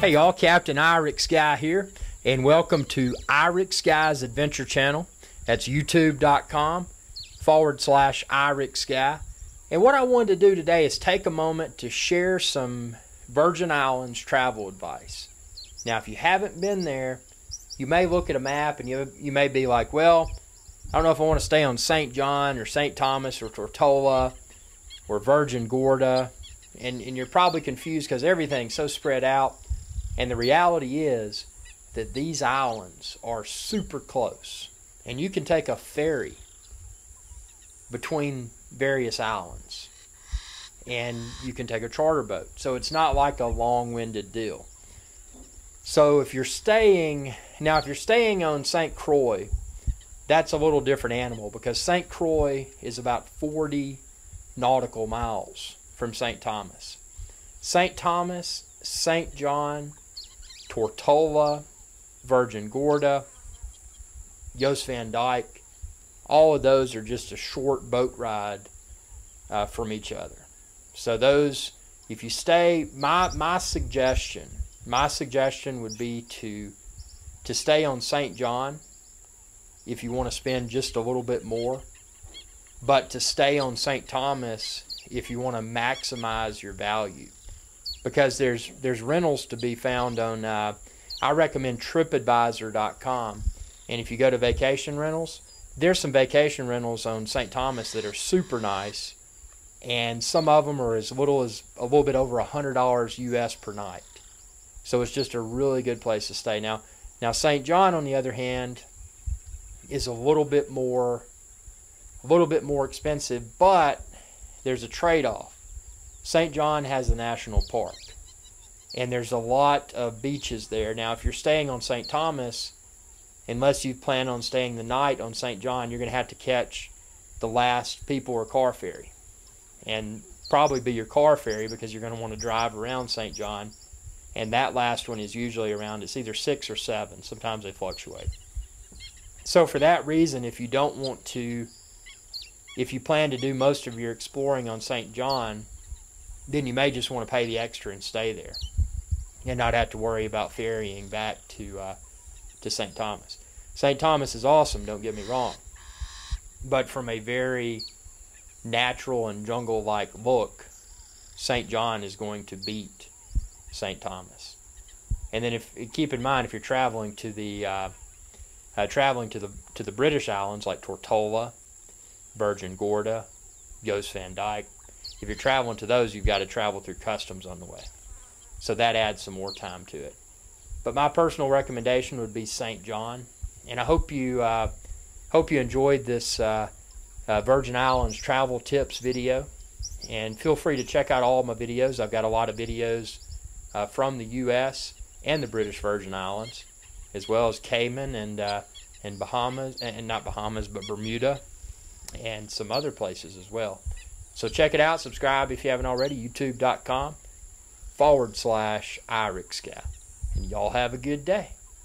Hey y'all, Captain IrixGuy here, and welcome to IrixGuy's Adventure Channel. That's youtube.com/IrixGuy. And what I wanted to do today is take a moment to share some Virgin Islands travel advice. Now, if you haven't been there, you may look at a map and you may be like, well, I don't know if I want to stay on St. John or St. Thomas or Tortola or Virgin Gorda. And you're probably confused because everything's so spread out. And the reality is that these islands are super close. And you can take a ferry between various islands. And you can take a charter boat. So it's not like a long-winded deal. So if you're staying on St. Croix, that's a little different animal because St. Croix is about 40 nautical miles from St. Thomas. St. Thomas, St. John, Tortola, Virgin Gorda, Jost Van Dyke, all of those are just a short boat ride from each other. So those, if you stay, my suggestion would be to stay on St. John if you want to spend just a little bit more, but to stay on St. Thomas if you want to maximize your value. Because there's rentals to be found on, I recommend TripAdvisor.com. And if you go to vacation rentals, there's some vacation rentals on St. Thomas that are super nice. And some of them are as little as a little bit over $100 US per night. So it's just a really good place to stay. Now St. John, on the other hand, is a little bit more expensive, but there's a trade-off. St. John has a national park, and there's a lot of beaches there. Now, if you're staying on St. Thomas, unless you plan on staying the night on St. John, you're going to have to catch the last people or car ferry, and probably be your car ferry because you're going to want to drive around St. John, and that last one is usually around, it's either 6 or 7. Sometimes they fluctuate. So for that reason, if you plan to do most of your exploring on St. John, then you may just want to pay the extra and stay there and not have to worry about ferrying back to St. Thomas. St. Thomas is awesome, don't get me wrong, but from a very natural and jungle-like look, St. John is going to beat St. Thomas. And then keep in mind, if you're traveling to the British Islands like Tortola, Virgin Gorda, Jost Van Dyke, if you're traveling to those, you've got to travel through customs on the way. So that adds some more time to it. But my personal recommendation would be St. John. And I hope you enjoyed this Virgin Islands travel tips video. And feel free to check out all my videos. I've got a lot of videos from the U.S. and the British Virgin Islands, as well as Cayman and Bahamas, and not Bahamas, but Bermuda, and some other places as well. So check it out. Subscribe if you haven't already. youtube.com/IrixGuy. And y'all have a good day.